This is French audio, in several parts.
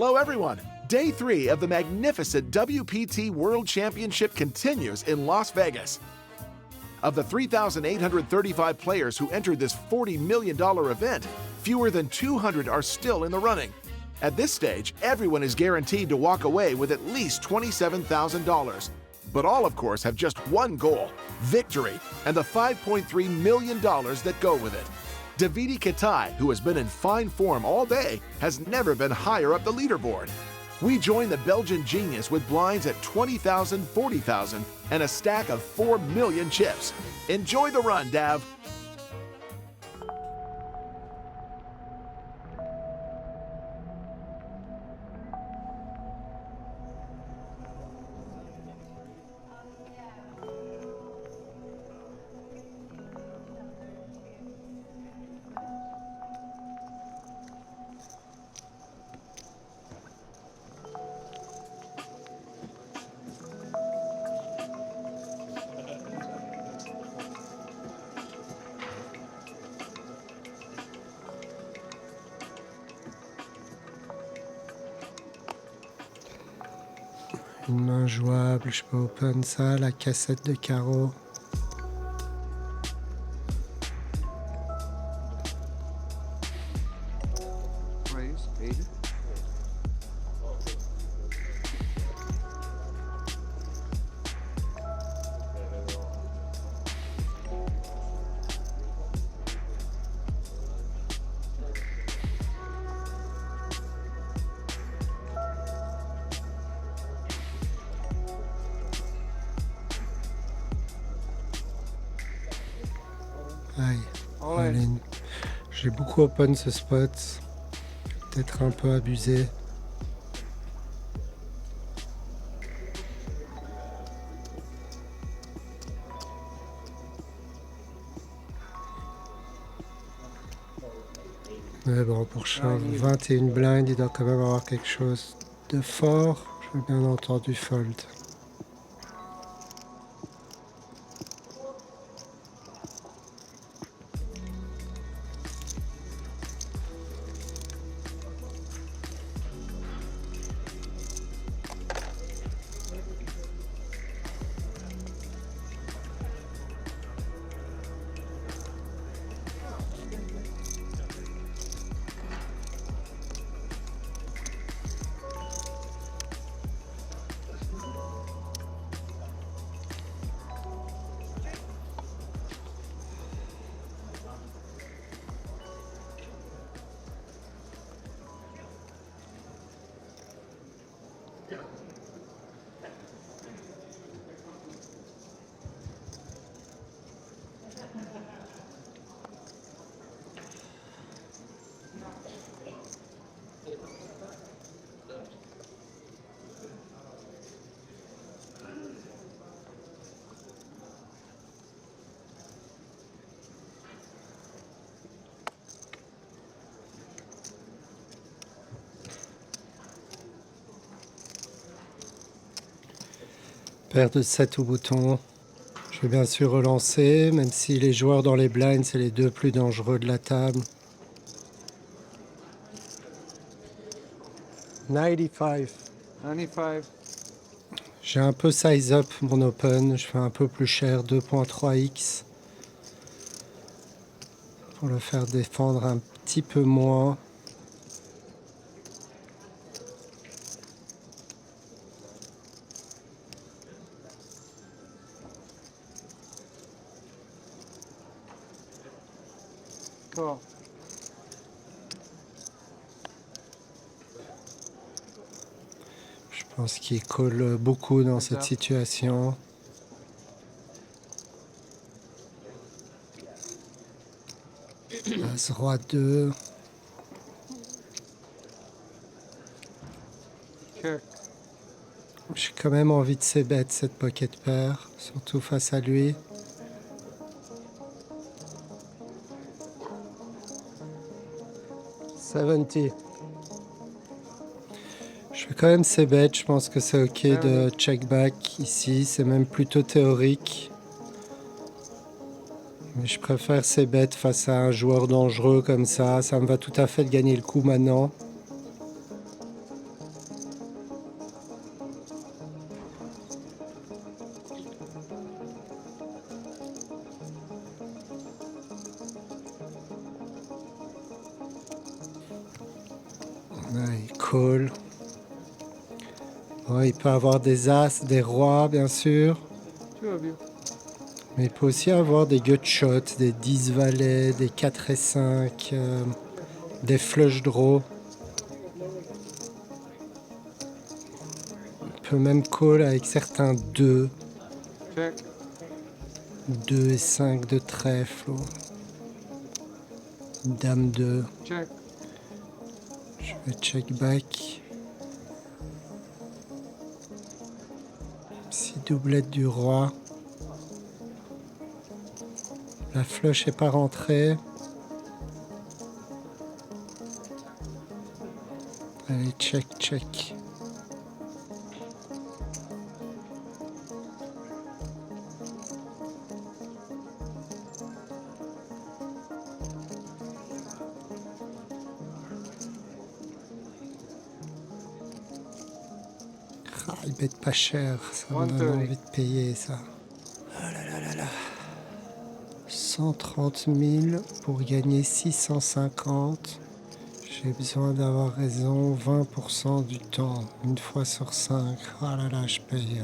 Hello, everyone. Day 3 of the magnificent WPT World Championship continues in Las Vegas. Of the 3,835 players who entered this $40 million event, fewer than 200 are still in the running. At this stage, everyone is guaranteed to walk away with at least $27,000. But all, of course, have just one goal: victory, and the $5.3 million that go with it. Davide Katai, who has been in fine form all day, has never been higher up the leaderboard. We join the Belgian genius with blinds at $20,000, $40,000, and a stack of 4 million chips. Enjoy the run, Dav. Une main jouable, je peux open ça, la cassette de carreau. Aïe. J'ai beaucoup open ce spot. Peut-être un peu abusé. Mais bon, pour shove 21 blinds, il doit quand même avoir quelque chose de fort. Je veux bien entendu fold. Paire de 7 au bouton. Je vais bien sûr relancer, même si les joueurs dans les blinds, c'est les deux plus dangereux de la table. 95. J'ai un peu size up mon open. Je fais un peu plus cher, 2.3x. Pour le faire défendre un petit peu moins. Je pense qu'il colle beaucoup dans cette situation. As roi 2. J'ai quand même envie de c-bet cette pocket pair, surtout face à lui. Je vais quand même c-bet, je pense que c'est ok de check back ici, c'est même plutôt théorique. Mais je préfère c-bet face à un joueur dangereux comme ça me va tout à fait de gagner le coup maintenant. call. Bon, il peut avoir des as, des rois bien sûr. Mais il peut aussi avoir des gut shots, des 10 valets, des 4 et 5, des flush draws. Il peut même call avec certains 2. 2 et 5 de trèfle. Dame 2. Check. Je vais check back. 6 doublettes du roi. La flush n'est pas rentrée. Allez, check, check. Ah, il bête pas cher, ça me donne envie de payer ça. Ah là là là là. 130 000 pour gagner 650. J'ai besoin d'avoir raison 20% du temps, une fois sur 5. Ah là là, je paye.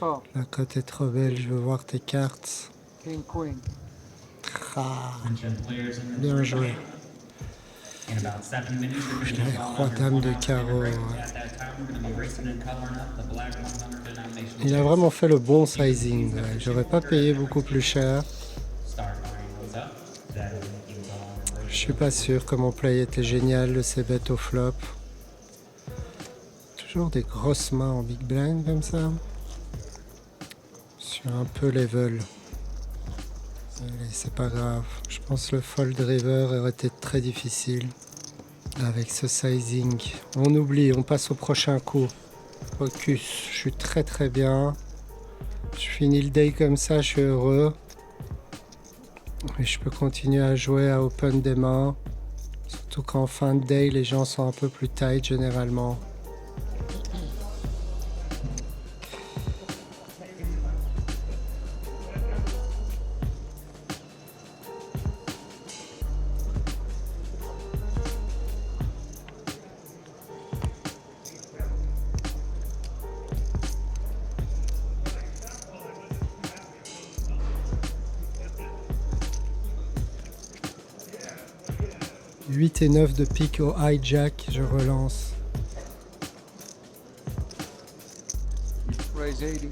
Oh, La cote est trop belle, je veux voir tes cartes. king, queen. Ah, bien joué. Je l'avais roi dame de carreau. Ouais. Il a vraiment fait le bon sizing. Ouais. J'aurais pas payé beaucoup plus cher. Je suis pas sûr que mon play était génial, le c-bet au flop. Toujours des grosses mains en big blind comme ça. Sur un peu level. Allez, c'est pas grave. Je pense que le fold river aurait été très difficile. Avec ce sizing. On oublie, on passe au prochain coup. Focus, je suis très très bien. Je finis le day comme ça, je suis heureux. Et je peux continuer à jouer à open des mains. Surtout qu'en fin de day, les gens sont un peu plus tight généralement. « 8 et 9 de pique au hijack, je relance. Raise 80.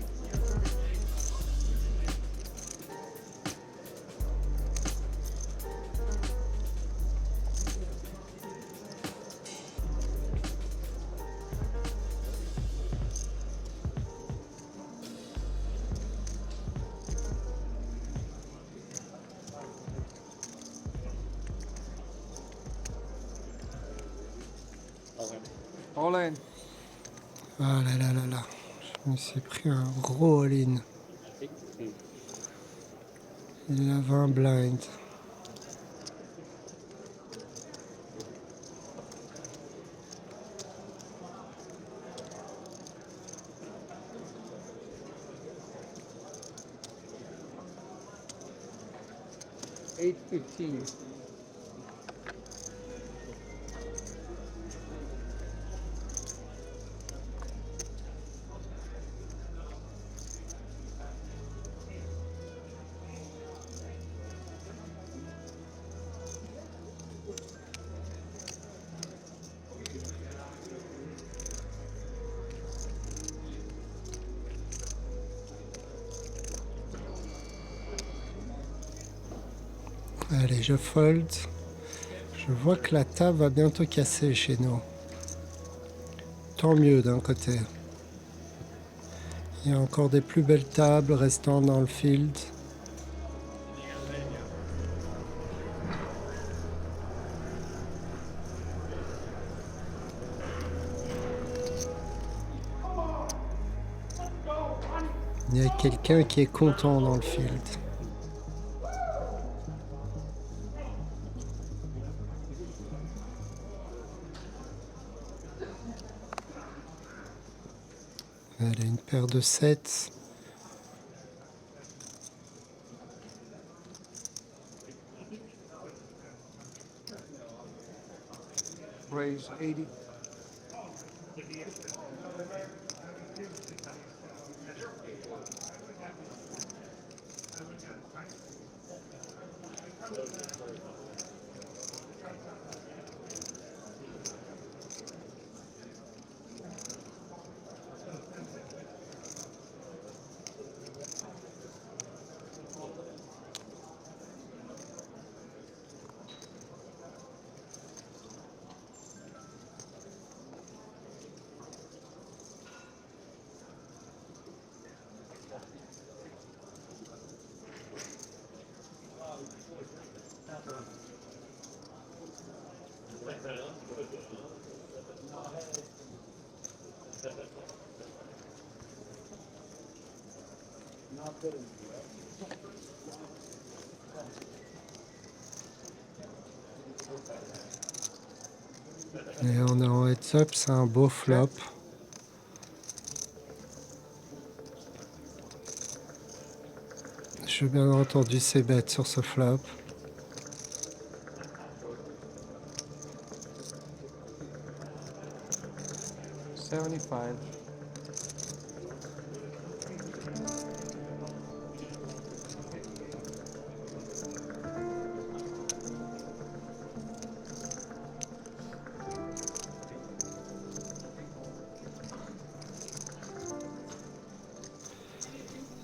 All in. Ah là là là là, je me suis pris un gros all-in. Il a 20 blind. $8.15. Allez, je fold. Je vois que la table va bientôt casser chez nous. Tant mieux d'un côté. Il y a encore des plus belles tables restant dans le field. Il y a quelqu'un qui est content dans le field. Allez, une paire de 7. Raise 80. Et on est en heads up, c'est un beau flop. J'ai bien entendu ses bêtes sur ce flop. $75.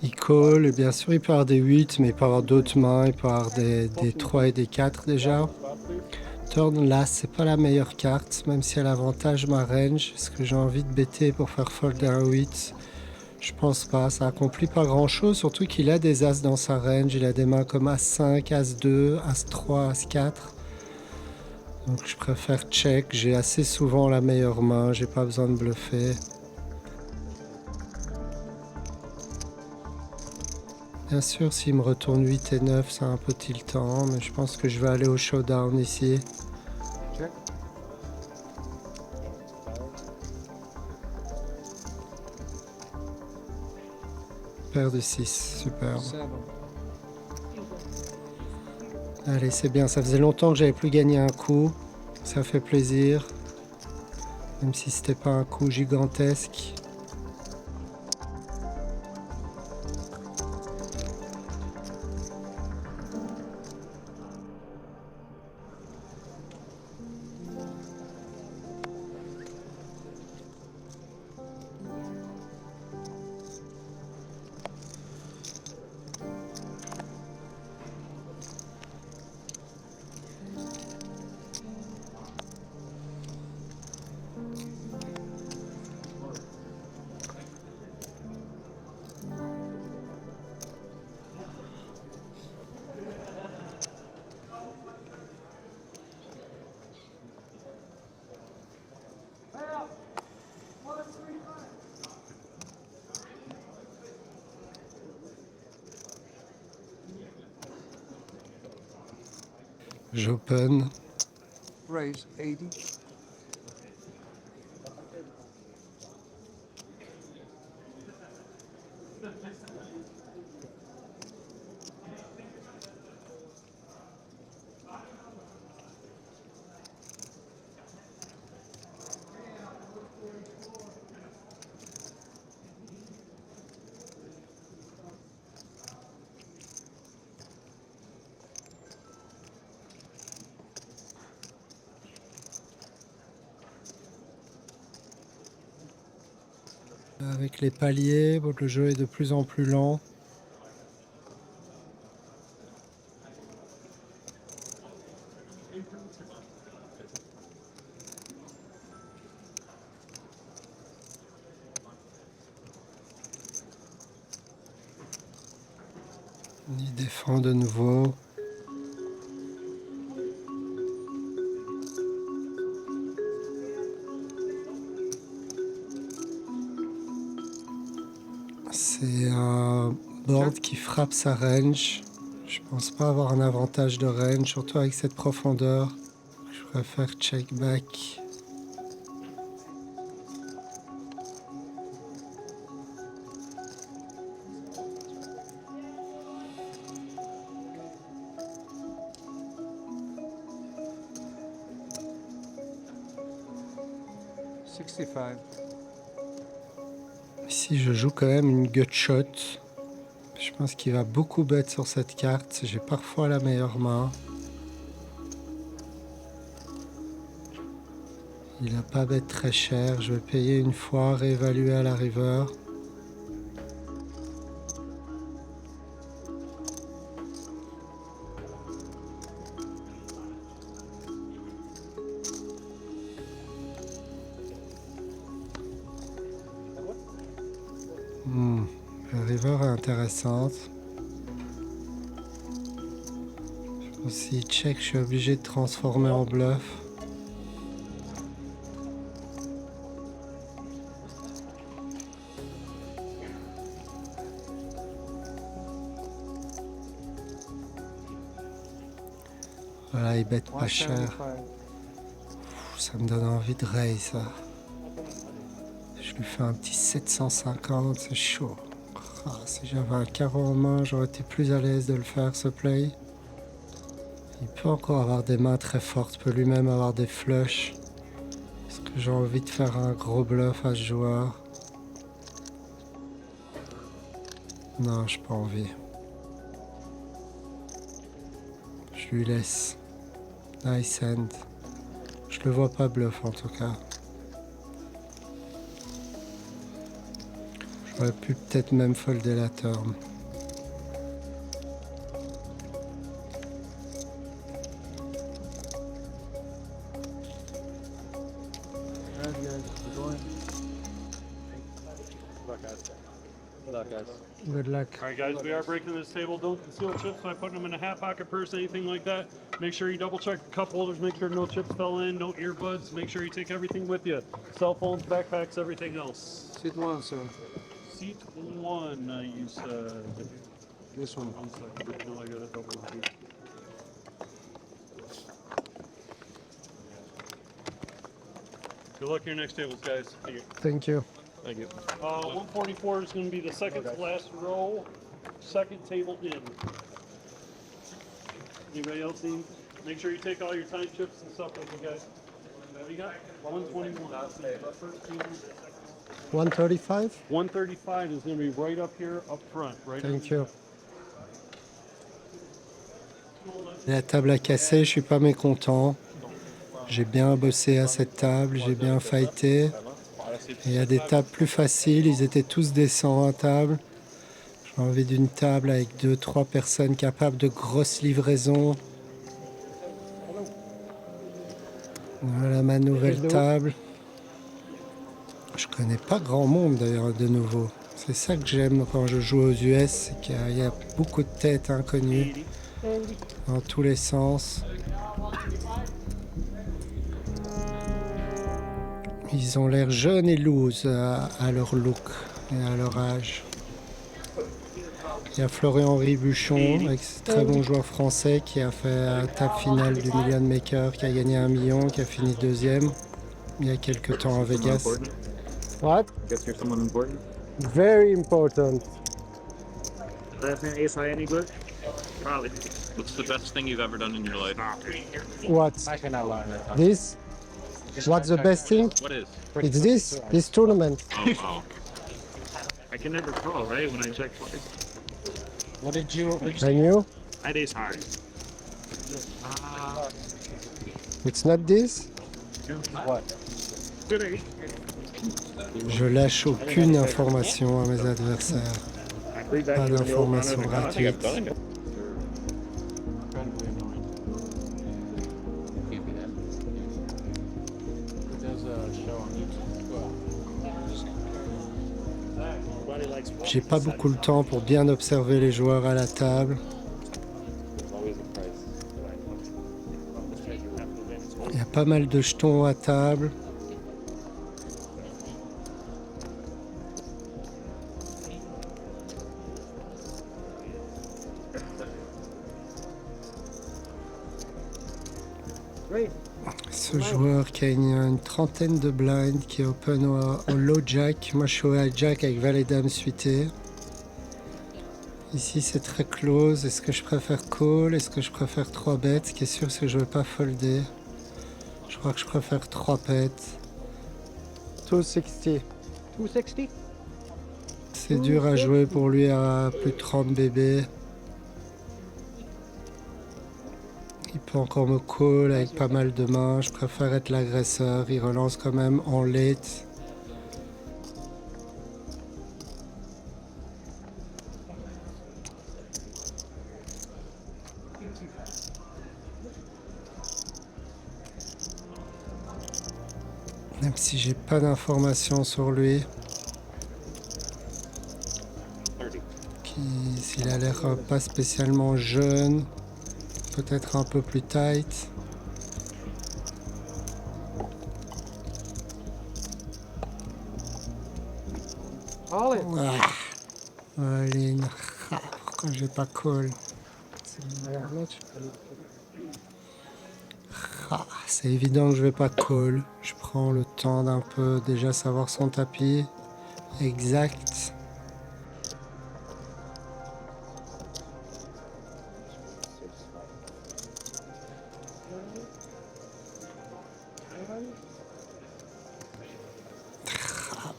Il call, et bien sûr il peut avoir des 8, mais il peut avoir d'autres mains, il peut avoir des 3 et des 4 déjà. Turn là, c'est pas la meilleure carte, même si elle avantage ma range. Est-ce que j'ai envie de bêter pour faire fold un 8? Je pense pas, ça accomplit pas grand chose, surtout qu'il a des as dans sa range, il a des mains comme As5, As2, As3, As4. Donc je préfère check, j'ai assez souvent la meilleure main, j'ai pas besoin de bluffer. Bien sûr, s'il me retourne 8 et 9, c'est un peu tiltant, mais je pense que je vais aller au showdown ici. Check. Paire de 6, superbe. 7. Allez, c'est bien, ça faisait longtemps que j'avais plus gagné un coup. Ça fait plaisir. Même si c'était pas un coup gigantesque. J'open. Raise 80. Avec les paliers, bon, le jeu est de plus en plus lent. Il défend de nouveau. C'est un board qui frappe sa range. Je pense pas avoir un avantage de range, surtout avec cette profondeur. Je préfère check back. 65. Ici, je joue quand même une gut shot. Je pense qu'il va beaucoup bet sur cette carte. J'ai parfois la meilleure main. Il n'a pas bet très cher. Je vais payer une fois, réévaluer à la river. La river est intéressante. Si check, je suis obligé de transformer en bluff. Voilà, il bête pas cher. 175. Ça me donne envie de raise, ça. Je lui fais un petit 750, c'est chaud. Ah, si j'avais un carreau en main, j'aurais été plus à l'aise de le faire, ce play. Il peut encore avoir des mains très fortes, peut lui-même avoir des flushs. Est-ce que j'ai envie de faire un gros bluff à ce joueur? Non, j'ai pas envie. Je lui laisse. Nice hand. Je le vois pas bluff en tout cas. J'aurais pu peut-être même folder la turn. Alright, guys, we're going. Good luck. All right, guys, we are breaking this table. Don't conceal chips by putting them in a half pocket purse, anything like that. Make sure you double check the cup holders, make sure no chips fell in, no earbuds. Make sure you take everything with you. Cell phones, backpacks, everything else. Seat one, sir. Seat one, you said. This one. 1 second. No, I got a double here. Good luck your next tables, guys. Thank you. Thank you. Thank you. 144 is going to be the second to last row, second table in. Anybody else need? Make sure you take all your time chips and stuff with you guys. What do you got? 121. First table. 135? 135 is going to be right up here, up front, right? Thank you. La table a cassé, je suis pas mécontent. J'ai bien bossé à cette table, j'ai bien fighté. Il y a des tables plus faciles, ils étaient tous décents à table. J'ai envie d'une table avec 2-3 personnes capables de grosses livraisons. Voilà ma nouvelle table. Je connais pas grand monde d'ailleurs de nouveau. C'est ça que j'aime quand je joue aux US, c'est qu'il y a beaucoup de têtes inconnues dans tous les sens. Ils ont l'air jeunes et loose à leur look et à leur âge. Il y a Florian-Henri Buchon, très bon joueur français qui a fait la table finale du Million Maker, qui a gagné 1 million, qui a fini deuxième il y a quelques temps à Vegas. What? Guess you're someone important. Very important. Last name Ace High any good? Probably. What's the best thing you've ever done in your life? What? This? What's the best thing? What is? It's this tournament. Oh, wow. I can never call, right? When I check twice. What did you? And you? I had Ace High. It's not this? What? Good eight. Je lâche aucune information à mes adversaires. Pas d'informations gratuites. Incredibly annoying. It does a show on YouTube. J'ai pas beaucoup le temps pour bien observer les joueurs à la table. Il y a pas mal de jetons à table. Ce joueur qui a une trentaine de blinds, qui est open au low jack. Moi je suis au high jack avec valet dame suité. Ici c'est très close. Est-ce que je préfère call? Est-ce que je préfère 3 bêtes? Ce qui est sûr c'est que je ne vais pas folder. Je crois que je préfère 3 bêtes. 260. 260? C'est dur à jouer pour lui à plus de 30 bébés. Il peut encore me call avec pas mal de mains. Je préfère être l'agresseur. Il relance quand même en late. Même si j'ai pas d'informations sur lui. S'il a l'air pas spécialement jeune. Peut-être un peu plus tight. Ah, Aline. Ah, pourquoi j'ai pas call? Ah, c'est évident que je vais pas call. Je prends le temps d'un peu déjà savoir son tapis exact.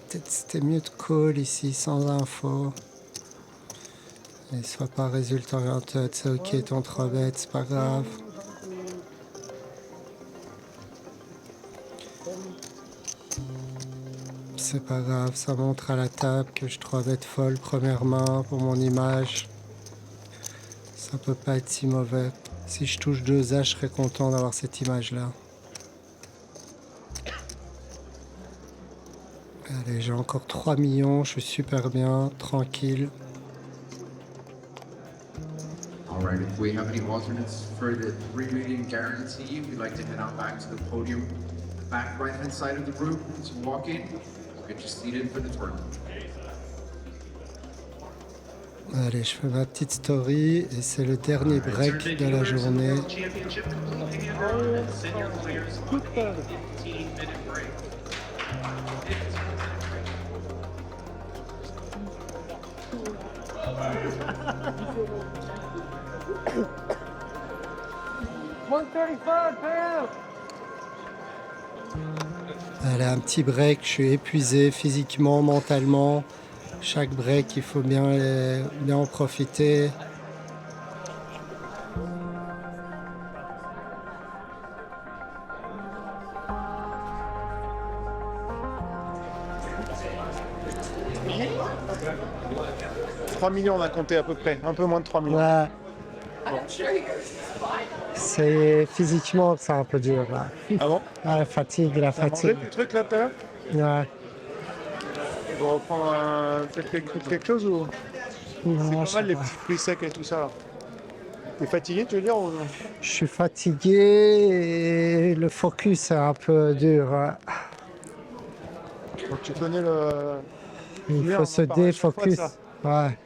Peut-être c'était mieux de call ici sans info. Et soit pas résultat orienté, c'est ok ton 3 bêtes, c'est pas grave. C'est pas grave, ça montre à la table que je 3 bêtes folle première main pour mon image. Ça peut pas être si mauvais. Si je touche 2 As, je serais content d'avoir cette image là. Allez, j'ai encore 3 millions, je suis super bien, tranquille. All right, if we have any alternates for the 3 million guarantee, we'd like to head on back to the podium, the back right-hand side of the room. So walk in, we'll get you seated for the tournament. Allez, je fais ma petite story et c'est le dernier break de la journée. Allez, un petit break, je suis épuisé physiquement, mentalement. Chaque break, il faut bien en profiter. — 3 millions, on a compté à peu près. Un peu moins de 3 millions. Ouais. C'est physiquement que c'est un peu dur là. Ah bon? Ah, la fatigue, la T'as mangé fatigue. des trucs là tout à l'heure? Ouais. On va reprendre peut-être quelque chose ou... Non, C'est pas mal les petits fruits secs et tout ça là. T'es fatigué, tu veux dire ou... je suis fatigué et le focus est un peu dur. Ouais. Donc tu connais le... Il Hier, faut on se en parlait à chaque fois de défocus. ça. Ouais.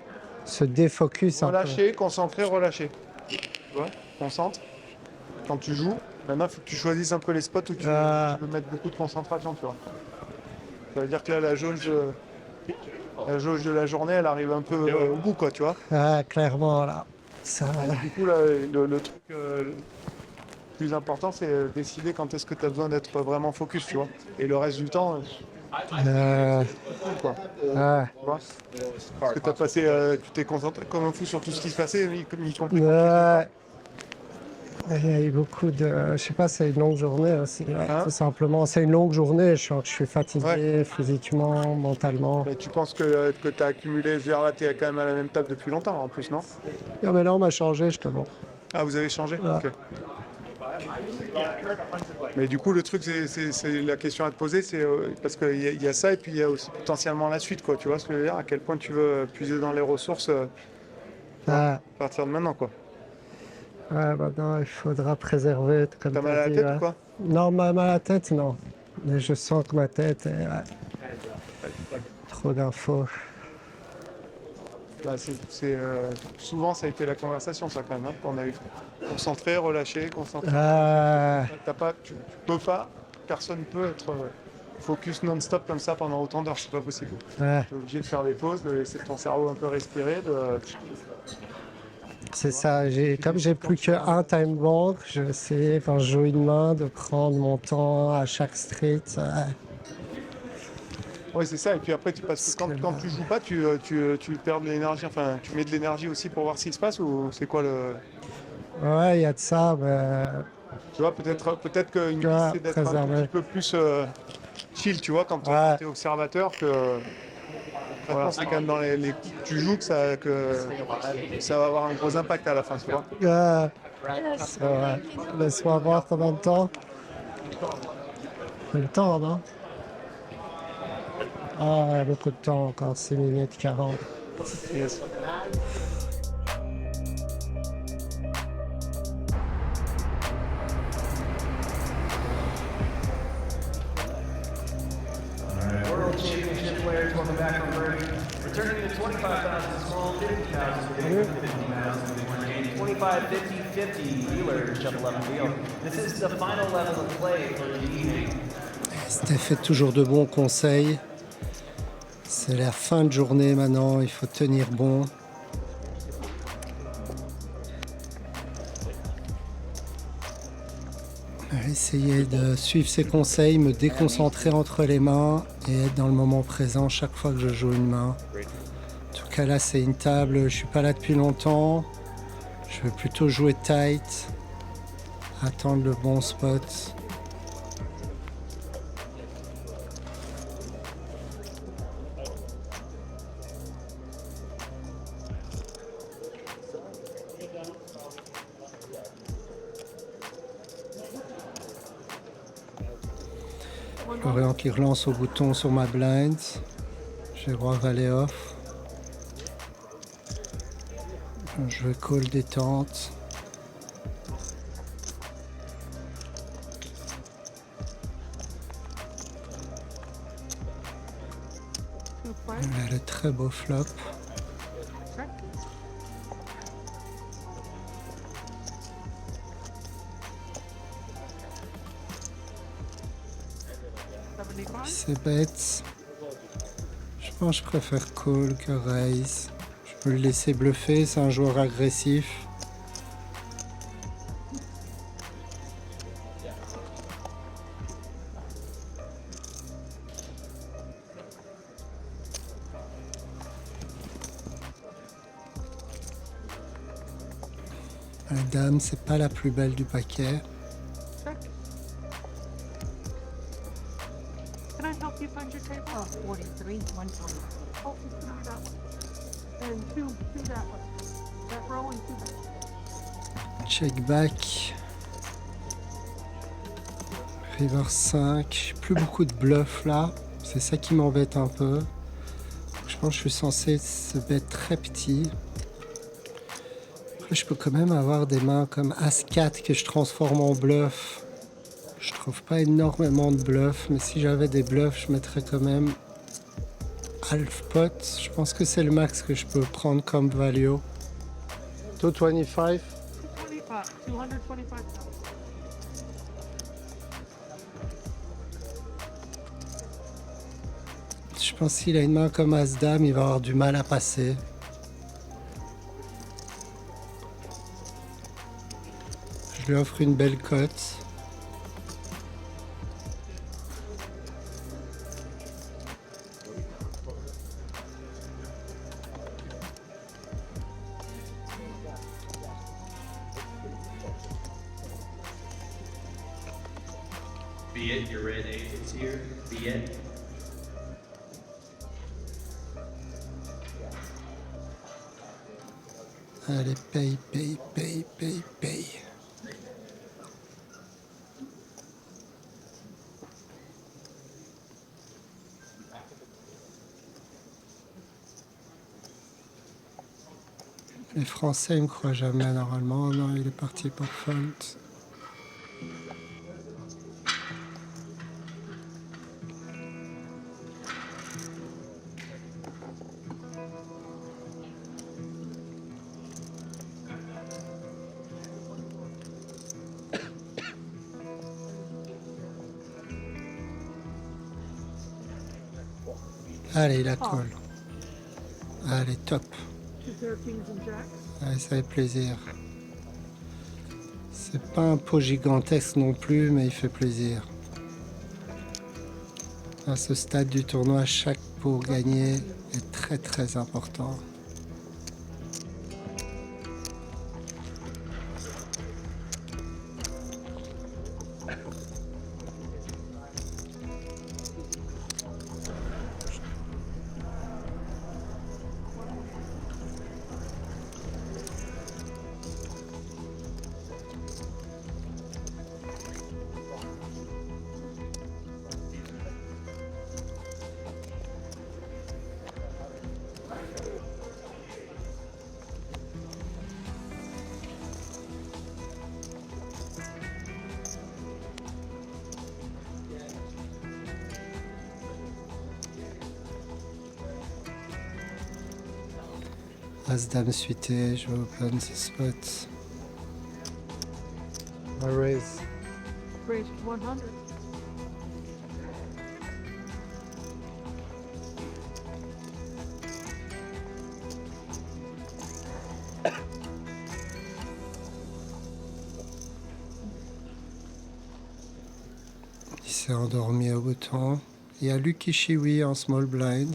Se défocus un peu. Relâcher, concentrer, relâcher. Tu vois, concentre. Quand tu joues, maintenant il faut que tu choisisses un peu les spots où tu veux mettre beaucoup de concentration, tu vois. Ça veut dire que là la jauge de la journée elle arrive un peu au bout quoi, tu vois. Ouais, clairement là. Ça, Du coup là, le truc le plus important c'est décider quand est-ce que tu as besoin d'être vraiment focus, tu vois. Et le reste du temps, quoi. ouais. Tu vois. Parce que t'as passé, tu t'es concentré comme un fou sur tout ce qui se passait, y compris. Ouais. Il y a eu beaucoup de... Je sais pas, c'est une longue journée aussi. Ouais, Hein? tout simplement, c'est une longue journée. Je suis fatigué physiquement, mentalement. Mais tu penses que tu as accumulé, je veux dire, là tu es quand même à la même table depuis longtemps en plus, non? Non, mais là, on m'a changé justement. Ah, vous avez changé? Ok. Mais du coup, le truc, c'est la question à te poser, c'est parce qu'il y a ça et puis il y a aussi potentiellement la suite, quoi. Tu vois ce que je veux dire? À quel point tu veux puiser dans les ressources à partir de maintenant, quoi. Ouais, maintenant, il faudra préserver. Comme T'as mal à la dit, tête ouais. ou quoi? Non, mal à la tête, non. Mais je sens que ma tête est... ouais. Trop d'infos. Bah, souvent, ça a été la conversation, ça, quand même, hein, qu'on a eu. Concentrer, relâcher, concentrer. Tu peux pas, personne ne peut être focus non-stop comme ça pendant autant d'heures, c'est pas possible. Ouais. Tu es obligé de faire des pauses, de laisser ton cerveau un peu respirer. C'est ça, comme j'ai plus qu'un time bank, je vais essayer, quand je joue une main, de prendre mon temps à chaque street. Ouais, c'est ça. Et puis après, parce que quand tu joues pas, tu perds de l'énergie. Enfin, tu mets de l'énergie aussi pour voir ce qui se passe ou c'est quoi le. Ouais, il y a de ça, mais Tu vois, peut-être qu'une Tu piste, vois, c'est d'être un tout préserver. petit peu plus chill, tu vois, quand Ouais. tu es observateur, que. Voilà, c'est quand même dans les coups que tu joues que ça va avoir un gros impact à la fin, tu vois. C'est vrai. Laisse-moi voir combien de temps. C'est le temps, non? Ah, il y a beaucoup de temps encore, 6 minutes 40. Yes. World Championship players, welcome back from break. Returning to 25,000 small, 50,000 big, 50,000 25, 50, 50 dealers shuffle up the field. This is the final level of play for the evening. Steph fait toujours de bons conseils. C'est la fin de journée maintenant, il faut tenir bon. Essayer de suivre ses conseils, me déconcentrer entre les mains et être dans le moment présent chaque fois que je joue une main. En tout cas là c'est une table, je suis pas là depuis longtemps. Je veux plutôt jouer tight, attendre le bon spot. Florian qui relance au bouton sur ma blind. J'ai roi valet off. Je vais call détente. Elle a le très beau flop. C'est bête. Je pense que je préfère call que raise. Je peux le laisser bluffer, c'est un joueur agressif. La dame, c'est pas la plus belle du paquet. Can I help you find your table? 43, 120. Oh, just do that one. And two that one. That row and two that one. Check back. River 5. Plus beaucoup de bluff là. C'est ça qui m'embête un peu. Je pense que je suis censé se bet très petit. Après, je peux quand même avoir des mains comme As-4 que je transforme en bluff. Je trouve pas énormément de bluffs, mais si j'avais des bluffs, je mettrais quand même half pot. Je pense que c'est le max que je peux prendre comme value. 225. 225. Je pense qu'il a une main comme As-Dame, il va avoir du mal à passer. Je lui offre une belle cote. Be it your red agents here, be it. Allez, paye, paye, paye, paye, paye. Les Français, ils me croient jamais normalement. Non, il est parti pour fold. Allez, la call. Allez, top. Is there kings and jacks? Allez, ça fait plaisir. C'est pas un pot gigantesque non plus, mais il fait plaisir. À ce stade du tournoi, chaque pot gagné est très très important. As-Dame suité, je vais open ce spot. I raise. Raise 100. Il s'est endormi au bouton. Il y a Lucky Shiwi en small blind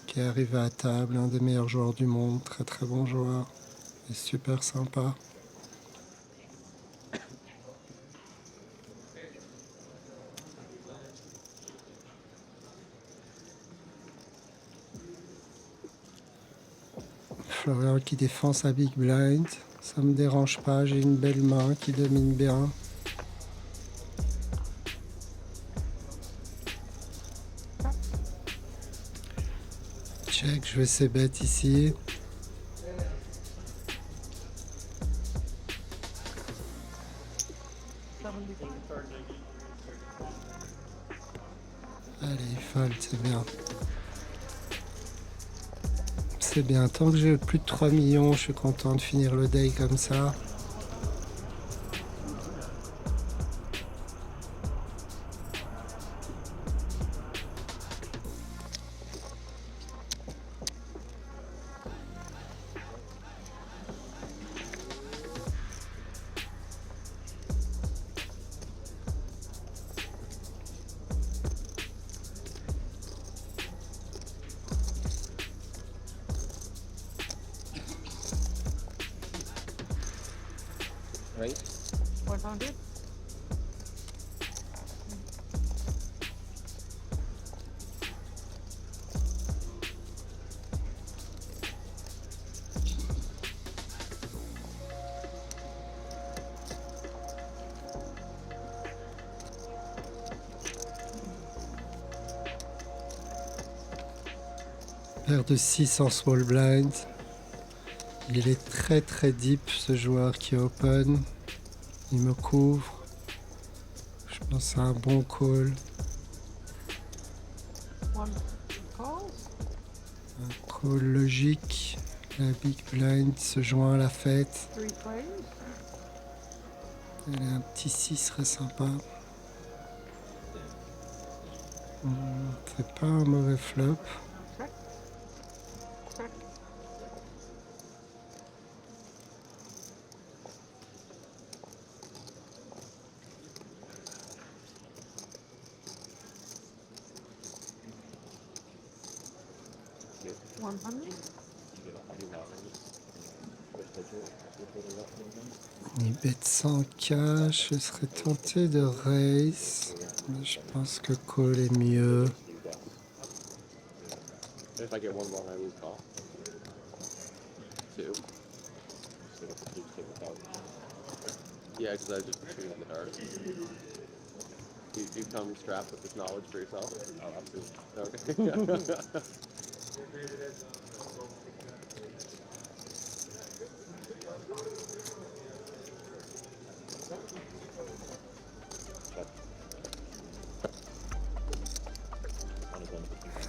qui est arrivé à table, un des meilleurs joueurs du monde, très très bon joueur et super sympa. Florian qui défend sa big blind, ça me dérange pas, j'ai une belle main qui domine bien. Check, je vais ces bêtes ici. Allez, fold, c'est bien. C'est bien, tant que j'ai plus de 3 millions, je suis content de finir le day comme ça. Right? 100. Paire de 6 en small blind. Il est très très deep ce joueur qui open. Il me couvre. Je pense que c'est un bon call. One calls. Un call logique. La big blind se joint à la fête. 3 plays. Allez, un petit 6 serait sympa. C'est pas un mauvais flop. Check. Check. Il bête 100K, je serais tenté de raise, mais je pense que call est mieux. If I get one wrong, I lose call. Two. Yeah, because I was just shooting in the dark. You come strapped with this knowledge for yourself? Oh, absolutely. Okay.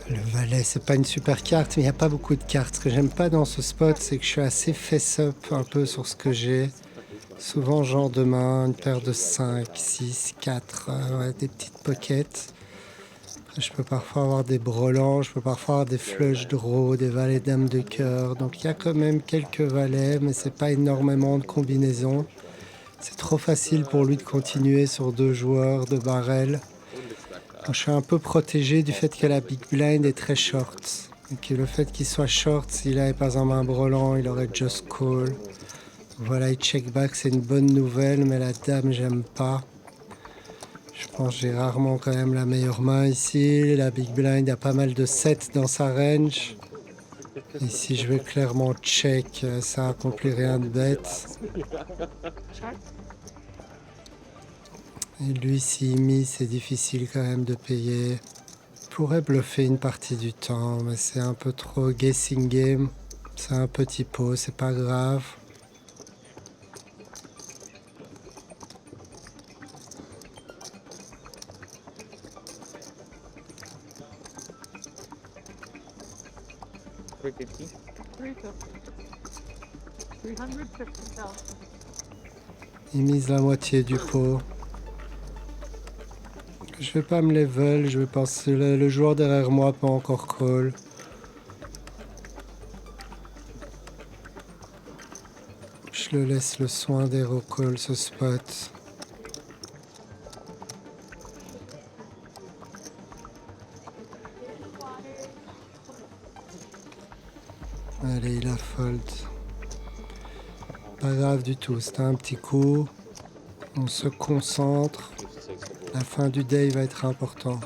Le valet, c'est pas une super carte, mais il n'y a pas beaucoup de cartes. Ce que j'aime pas dans ce spot, c'est que je suis assez face-up un peu sur ce que j'ai. Souvent, genre de main, une paire de 5, 6, 4, ouais, des petites pockets. Après, je peux parfois avoir des brelans, je peux parfois avoir des flush draw, des valets dames de cœur. Donc il y a quand même quelques valets, mais c'est pas énormément de combinaisons. C'est trop facile pour lui de continuer sur 2 joueurs de barrel. Je suis un peu protégé du fait que la big blind est très short. Et que le fait qu'il soit short, s'il avait par exemple un brelan, il aurait just call. Voilà, il check back, c'est une bonne nouvelle, mais la dame, j'aime pas. Je pense que j'ai rarement quand même la meilleure main ici. La big blind a pas mal de 7 dans sa range. Ici, je vais clairement check, ça accomplit rien de bête. Et lui, s'il mise, c'est difficile quand même de payer. Il pourrait bluffer une partie du temps, mais c'est un peu trop guessing game. C'est un petit pot, c'est pas grave. $350. $350,000. Il mise la moitié du pot. Je vais pas me level, je vais penser le joueur derrière moi peut encore call. Je le laisse le soin des recall ce spot. Allez, il a fold. Pas grave du tout, c'était un petit coup. On se concentre. La fin du day va être important.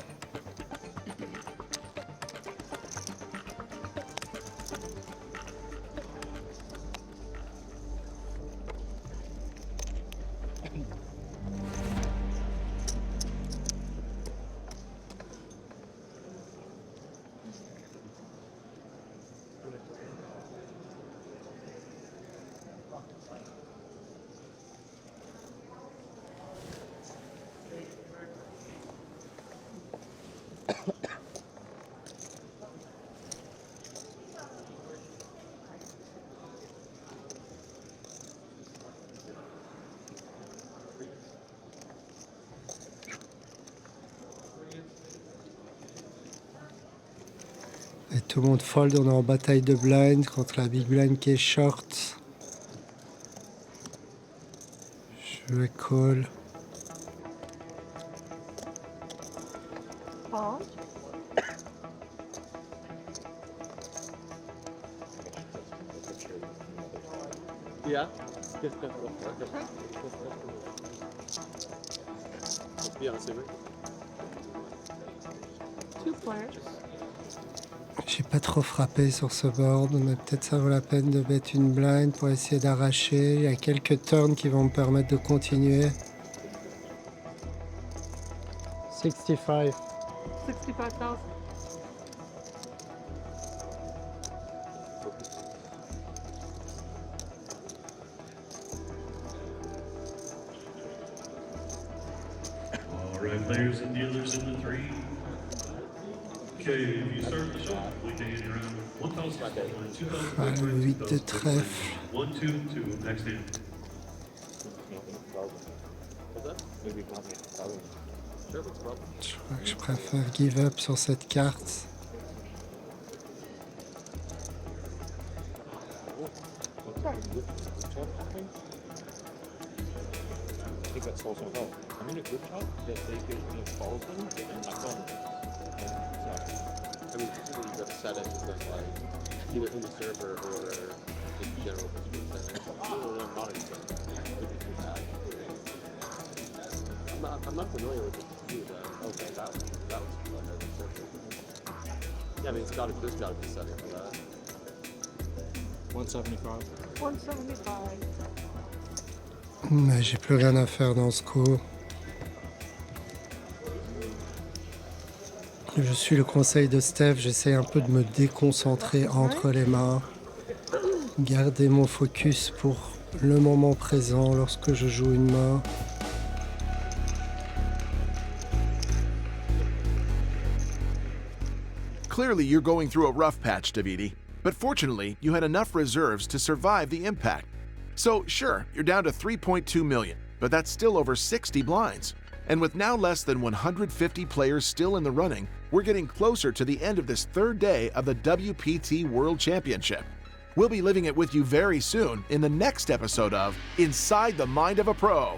Et tout le monde fold, on est en bataille de blind contre la big blind qui est short. Je vais call. Call. Yeah. Be honest with me. Two players. J'ai pas trop frappé sur ce board, mais peut-être ça vaut la peine de mettre une blind pour essayer d'arracher. Il y a quelques turns qui vont me permettre de continuer. 65. $65,000. All right, players and dealers in the three. Okay, if you start the shot, we can get around 1,000, Ah, le 8 de trèfle. 1, 2, 2, next hand. Je crois que je préfère give up sur cette carte. I'm not familiar with it. Okay, that was yeah, I mean, there's got to be setting for that. 175. 175. Mais j'ai plus rien à faire dans ce coup. Je suis le conseil de Steph, j'essaie un peu de me déconcentrer entre les mains. Garder mon focus pour le moment présent lorsque je joue une main. Clearly, you're going through a rough patch, Davide. But fortunately, you had enough reserves to survive the impact. So, sure, you're down to $3.2 million, but that's still over 60 blinds. And with now less than 150 players still in the running, we're getting closer to the end of this third day of the WPT World Championship. We'll be living it with you very soon in the next episode of Inside the Mind of a Pro.